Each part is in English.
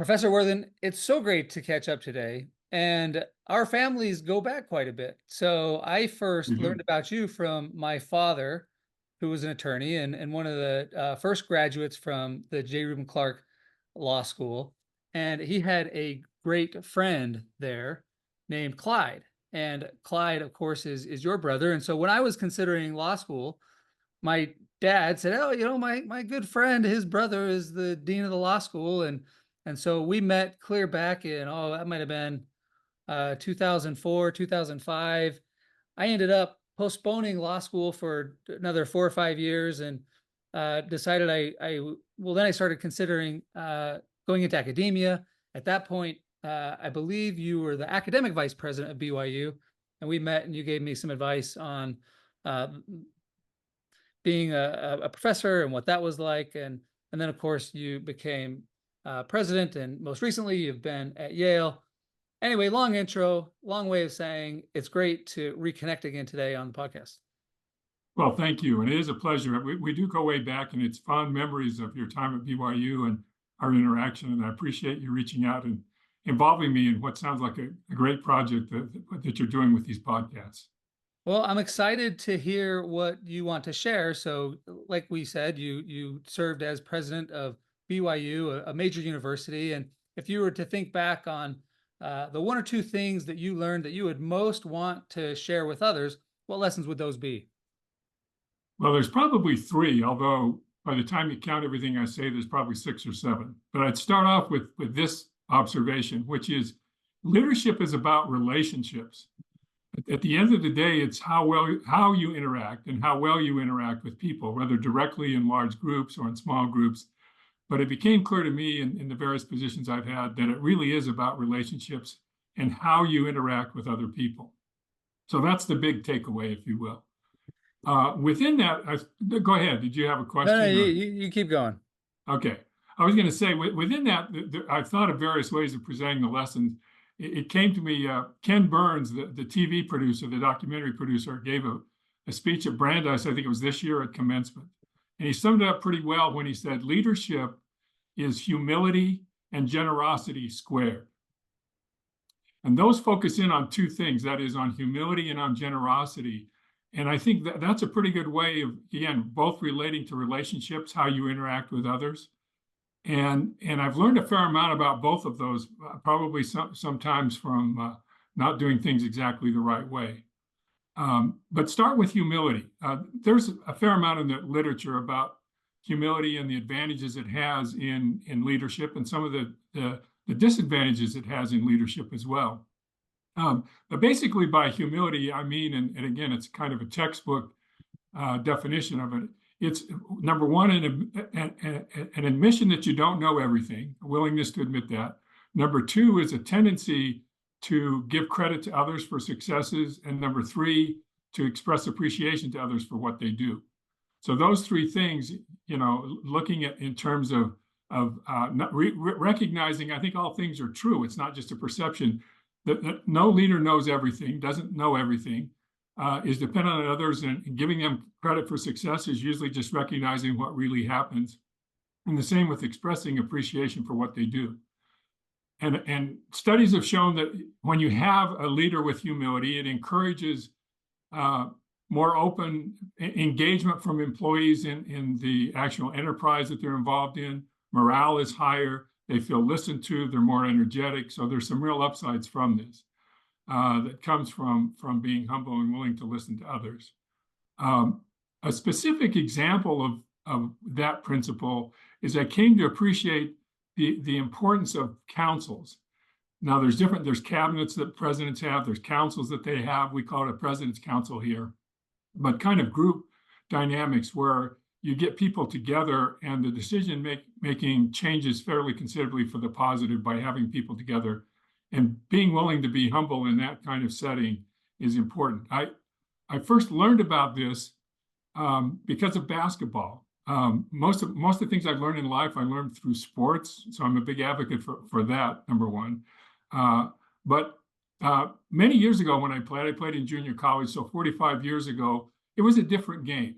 Professor Worthen, it's so great to catch up today. And our families go back quite a bit. So I first We learned do. about you from my father, who was an attorney and one of the first graduates from the J. Reuben Clark Law School. And he had a great friend there named Clyde. And Clyde, of course, is your brother. And so when I was considering law school, my dad said, "Oh, my good friend, his brother is the dean of the law school," and so we met clear back in that might have been 2004, 2005. I ended up postponing law school for another 4 or 5 years and decided then I started considering going into academia. At that point, I believe you were the academic vice president of BYU, and we met and you gave me some advice on uh, being a professor and what that was like. And then, of course, you became president, and most recently, you've been at Yale. Anyway, long intro, long way of saying it's great to reconnect again today on the podcast. Well, thank you. And it is a pleasure. We do go way back, and it's fond memories of your time at BYU and our interaction. And I appreciate you reaching out and involving me in what sounds like a great project that you're doing with these podcasts. Well, I'm excited to hear what you want to share. So, like we said, you served as president of BYU, a major university, and if you were to think back on the one or two things that you learned that you would most want to share with others, what lessons would those be? Well, there's probably three, although by the time you count everything I say, there's probably six or seven. But I'd start off with this observation, which is leadership is about relationships. At the end of the day, it's how you interact and how well you interact with people, whether directly in large groups or in small groups. But it became clear to me in the various positions I've had that it really is about relationships and how you interact with other people. So that's the big takeaway, if you will. Within that, go ahead. Did you have a No, no, question? you keep going. Okay. I was going to say, within that, I've thought of various ways of presenting the lessons. It came to me, Ken Burns, the TV producer, the documentary producer, gave a speech at Brandeis, I think it was this year at commencement. And he summed it up pretty well when he said, leadership is humility and generosity squared. And those focus in on two things, that is on humility and on generosity. And I think that's a pretty good way of, again, both relating to relationships, how you interact with others. And I've learned a fair amount about both of those, probably sometimes from not doing things exactly the right way. But start with humility. There's a fair amount in the literature about humility and the advantages it has in leadership and some of the disadvantages it has in leadership as well. But basically by humility, I mean, and again, it's kind of a textbook definition of it. It's number one, an admission that you don't know everything, a willingness to admit that. Number two is a tendency to give credit to others for successes. And number three, to express appreciation to others for what they do. So those three things, looking at in terms of recognizing, I think all things are true. It's not just a perception that no leader knows everything, doesn't know everything. Is dependent on others, and giving them credit for success is usually just recognizing what really happens. And the same with expressing appreciation for what they do. And studies have shown that when you have a leader with humility, it encourages more open engagement from employees in the actual enterprise that they're involved in. Morale is higher. They feel listened to. They're more energetic. So there's some real upsides from this. That comes from being humble and willing to listen to others. A specific example of that principle is I came to appreciate the importance of councils. Now there's cabinets that presidents have, there's councils that they have. We call it a president's council here, but kind of group dynamics where you get people together and the decision making changes fairly considerably for the positive by having people together. And being willing to be humble in that kind of setting is important. I first learned about this because of basketball. Most of the things I've learned in life, I learned through sports. So I'm a big advocate for that, number one. But many years ago when I played in junior college, so 45 years ago, it was a different game.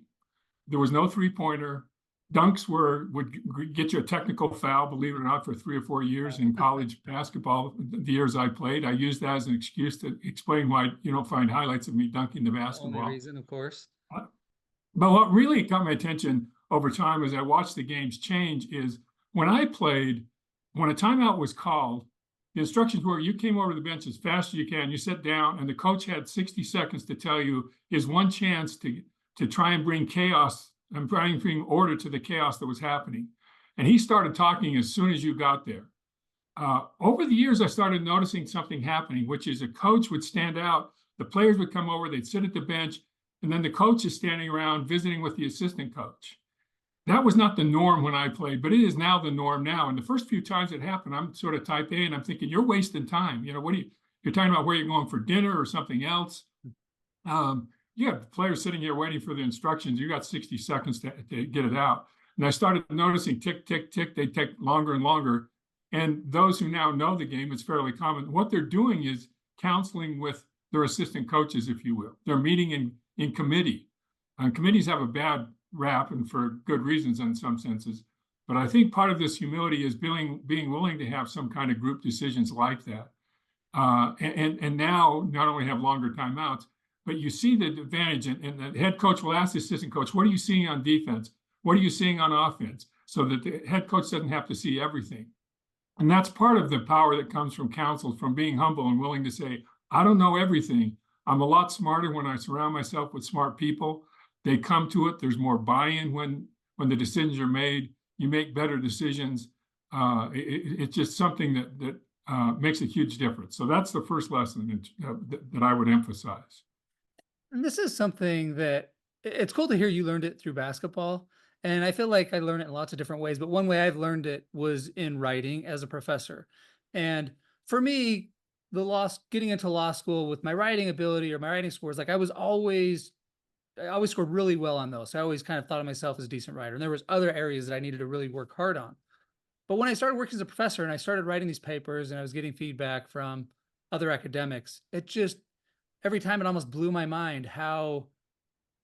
There was no three-pointer. Dunks would get you a technical foul, believe it or not, for 3 or 4 years in college basketball. The years I played, I used that as an excuse to explain why you don't find highlights of me dunking the The only basketball. reason, of course. But what really caught my attention over time as I watched the games change is when I played, when a timeout was called, the instructions were you came over the bench as fast as you can, you sit down, and the coach had 60 seconds to tell you his one chance to try and bring chaos and try and bring order to the chaos that was happening. And he started talking as soon as you got there. Over the years, I started noticing something happening, which is a coach would stand out, the players would come over, they'd sit at the bench, and then the coach is standing around visiting with the assistant coach. That was not the norm when I played, but it is now the norm now. And the first few times it happened, I'm sort of type A, and I'm thinking, you're wasting time. You know, you're talking about where you're going for dinner or something else. You have players sitting here waiting for the instructions. You got 60 seconds to get it out. And I started noticing tick, tick, tick. They take longer and longer. And those who now know the game, it's fairly common. What they're doing is counseling with their assistant coaches, if you will. They're meeting in committee. And committees have a bad rap, and for good reasons in some senses. But I think part of this humility is being willing to have some kind of group decisions like that. And now not only have longer timeouts, but you see the advantage, and the head coach will ask the assistant coach, what are you seeing on defense? What are you seeing on offense? So that the head coach doesn't have to see everything. And that's part of the power that comes from counsel, from being humble and willing to say, I don't know everything. I'm a lot smarter when I surround myself with smart people. They come to it. There's more buy-in when the decisions are made. You make better decisions. It's just something that makes a huge difference. So that's the first lesson that I would emphasize. And this is something that it's cool to hear you learned it through basketball. And I feel like I learned it in lots of different ways, but one way I've learned it was in writing as a professor. And for me, getting into law school with my writing ability or my writing scores, like I always scored really well on those. So I always kind of thought of myself as a decent writer. And there was other areas that I needed to really work hard on. But when I started working as a professor and I started writing these papers and I was getting feedback from other academics, it just, every time it almost blew my mind how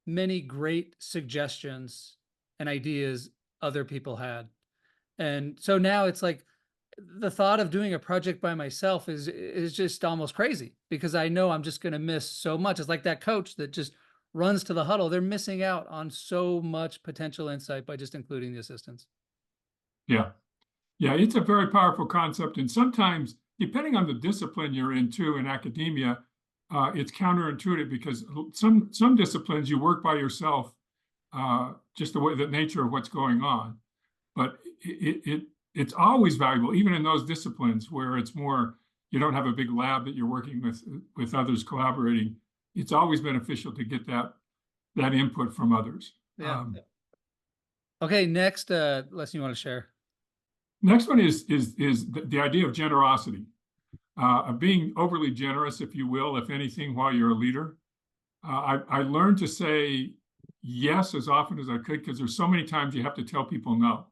many great suggestions and ideas other people had. And so now it's like the thought of doing a project by myself is just almost crazy, because I know I'm just going to miss so much. It's like that coach that just runs to the huddle. They're missing out on so much potential insight by just including the assistants. Yeah. Yeah, it's a very powerful concept. And sometimes, depending on the discipline you're in too, in academia, it's counterintuitive, because some disciplines you work by yourself, just the nature of what's going on. But it's always valuable, even in those disciplines where it's more, you don't have a big lab that you're working with others collaborating. It's always beneficial to get that input from others. Yeah. Okay, next lesson you want to share? Next one is the idea of generosity, of being overly generous, if you will, if anything, while you're a leader. I learned to say yes as often as I could, because there's so many times you have to tell people no.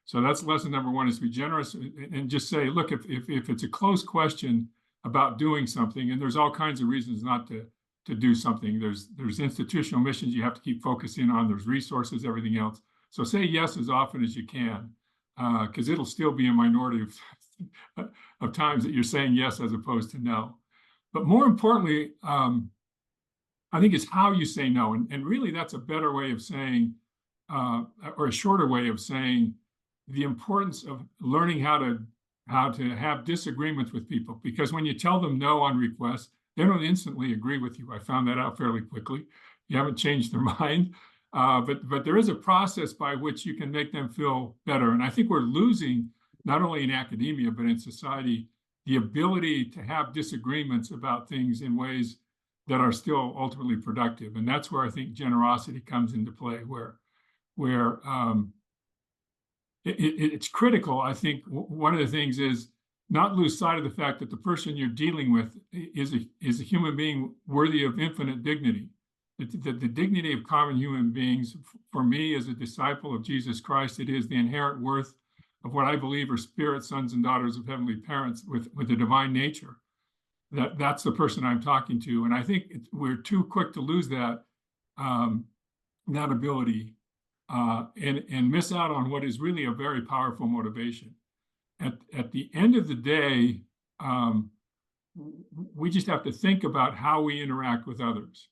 So that's lesson number one, is to be generous and just say, look, if it's a close question about doing something, and there's all kinds of reasons not to do something. There's institutional missions you have to keep focusing on. There's resources, everything else. So say yes as often as you can, because it'll still be a minority of times that you're saying yes as opposed to no. But more importantly, I think it's how you say no. And really that's a better way of saying, or a shorter way of saying, the importance of learning how to have disagreements with people. Because when you tell them no on request, they don't instantly agree with you. I found that out fairly quickly. You haven't changed their mind. But there is a process by which you can make them feel better. And I think we're losing, not only in academia, but in society, the ability to have disagreements about things in ways that are still ultimately productive. And that's where I think generosity comes into play, where it's critical. I think one of the things is not lose sight of the fact that the person you're dealing with is a human being worthy of infinite dignity. The dignity of common human beings, for me as a disciple of Jesus Christ, it is the inherent worth of what I believe are spirit sons and daughters of heavenly parents with a divine nature. That's the person I'm talking to. And I think we're too quick to lose that ability. and miss out on what is really a very powerful motivation. At the end of the day, we just have to think about how we interact with others.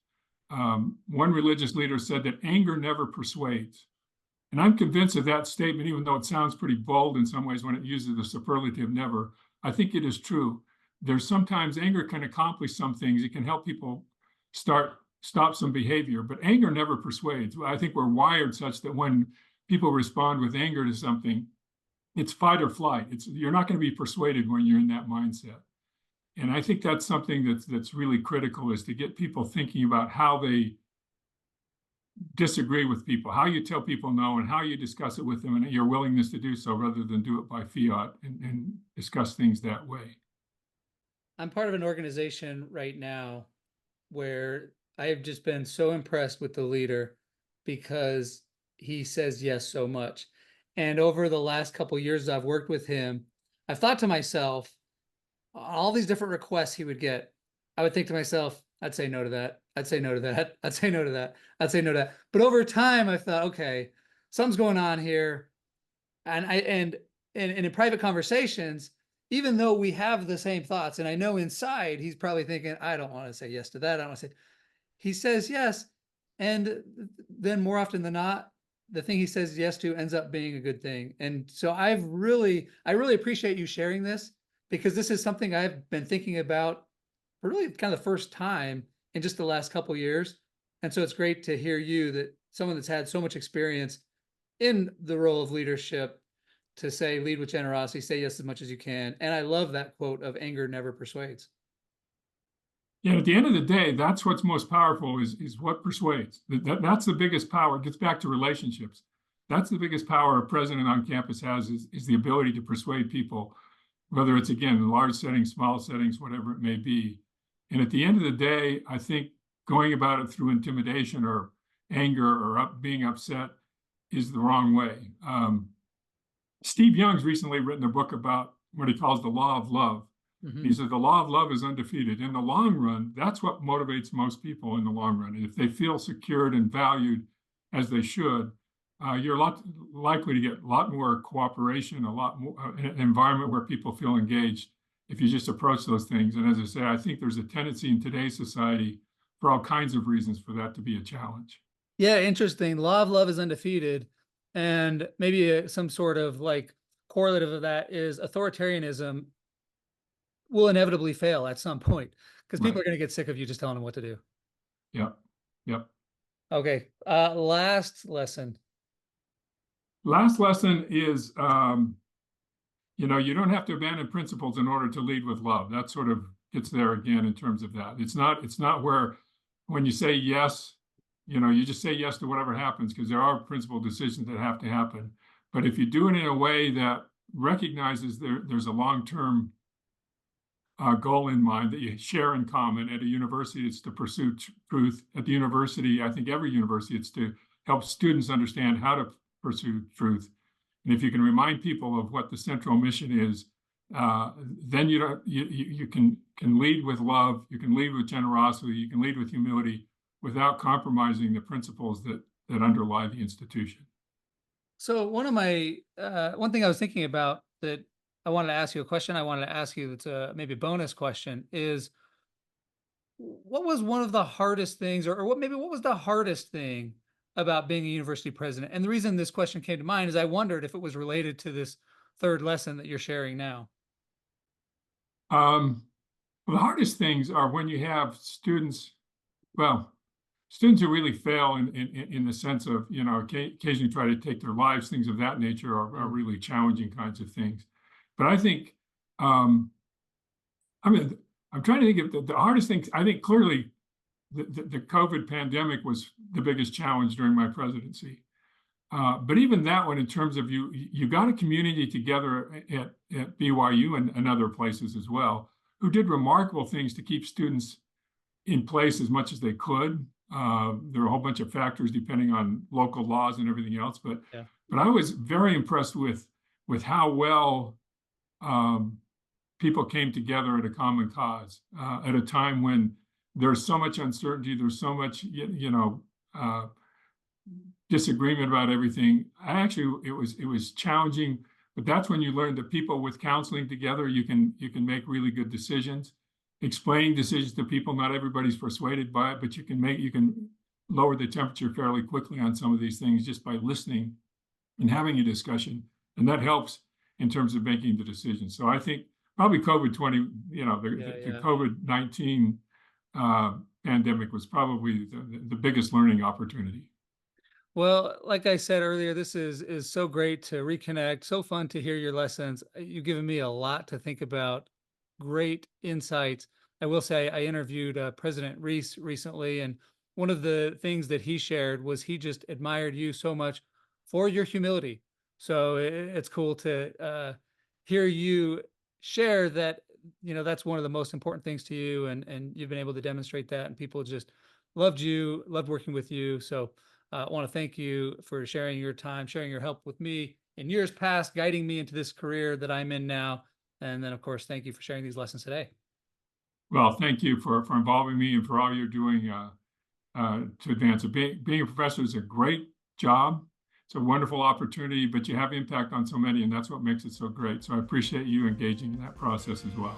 One religious leader said that anger never persuades. And I'm convinced of that statement, even though it sounds pretty bold in some ways when it uses the superlative never. I think it is true. There's sometimes anger can accomplish some things. It can help people stop some behavior, but anger never persuades. I think we're wired such that when people respond with anger to something, it's fight or flight. You're not going to be persuaded when you're in that mindset. And I think that's something that's really critical, is to get people thinking about how they disagree with people, how you tell people no, and how you discuss it with them, and your willingness to do so rather than do it by fiat and discuss things that way. I'm part of an organization right now where I have just been so impressed with the leader because he says yes so much. And over the last couple of years I've worked with him, I've thought to myself, all these different requests he would get, I would think to myself, I'd say no to that. I'd say no to that. I'd say no to that. I'd say no to that. But over time, I thought, okay, something's going on here. And in private conversations, even though we have the same thoughts, and I know inside he's probably thinking, I don't want to say yes to that. I don't want to say. He says yes, and then more often than not, the thing he says yes to ends up being a good thing. And so I really appreciate you sharing this, because this is something I've been thinking about for really kind of the first time in just the last couple of years. And so it's great to hear you, that someone that's had so much experience in the role of leadership, to say, lead with generosity, say yes as much as you can. And I love that quote of anger never persuades. Yeah, at the end of the day, that's what's most powerful, is what persuades. That's the biggest power. It gets back to relationships. That's the biggest power a president on campus has, is the ability to persuade people, whether it's, again, large settings, small settings, whatever it may be. And at the end of the day, I think going about it through intimidation or anger or being upset is the wrong way. Steve Young's recently written a book about what he calls the law of love. Mm-hmm. He said the law of love is undefeated. In the long run, that's what motivates most people in the long run. And if they feel secured and valued as they should, you're a lot likely to get a lot more cooperation, a lot more an environment where people feel engaged if you just approach those things. And as I say, I think there's a tendency in today's society, for all kinds of reasons, for that to be a challenge. Yeah, interesting. Law of love is undefeated. And maybe some sort of like correlative of that is authoritarianism will inevitably fail at some point, because people are going to get sick of you just telling them what to do. Yep. Yep. Okay. Last lesson. Last lesson is, you don't have to abandon principles in order to lead with love. That sort of gets there again in terms of that. It's not where, when you say yes, you just say yes to whatever happens, because there are principled decisions that have to happen. But if you do it in a way that recognizes there's a long-term goal in mind that you share in common. At a university, it's to pursue truth. At the university, I think every university, it's to help students understand how to pursue truth. And if you can remind people of what the central mission is, then you can lead with love, you can lead with generosity, you can lead with humility without compromising the principles that underlie the institution. So one thing I was thinking about that I wanted to ask you a question. I wanted to ask you that's maybe a bonus question is, what was one of the hardest things, or what was the hardest thing about being a university president? And the reason this question came to mind is I wondered if it was related to this third lesson that you're sharing now. Well, the hardest things are when you have students who really fail in the sense of, occasionally try to take their lives, things of that nature are really challenging kinds of things. But I think, I'm trying to think of the hardest thing. I think clearly the COVID pandemic was the biggest challenge during my presidency. But even that one, in terms of you got a community together at BYU and other places as well, who did remarkable things to keep students in place as much as they could. There are a whole bunch of factors depending on local laws and everything else. But I was very impressed with how well people came together at a common cause at a time when there's so much uncertainty, there's so much disagreement about everything. It was challenging, but that's when you learn that people with counseling together, you can make really good decisions. Explaining decisions to people, not everybody's persuaded by it, but you can lower the temperature fairly quickly on some of these things just by listening and having a discussion, and that helps in terms of making the decision. So I think probably COVID-20, Yeah, the yeah. COVID-19 pandemic was probably the biggest learning opportunity. Well, like I said earlier, this is so great to reconnect. So fun to hear your lessons. You've given me a lot to think about. Great insights. I will say I interviewed President Reese recently, and one of the things that he shared was he just admired you so much for your humility. So it's cool to hear you share that. That's one of the most important things to you, and you've been able to demonstrate that, and people just loved you, loved working with you. So I want to thank you for sharing your time, sharing your help with me in years past, guiding me into this career that I'm in now. And then, of course, thank you for sharing these lessons today. Well, thank you for involving me and for all you're doing to advance it. Being a professor is a great job. It's a wonderful opportunity, but you have impact on so many, and that's what makes it so great. So I appreciate you engaging in that process as well.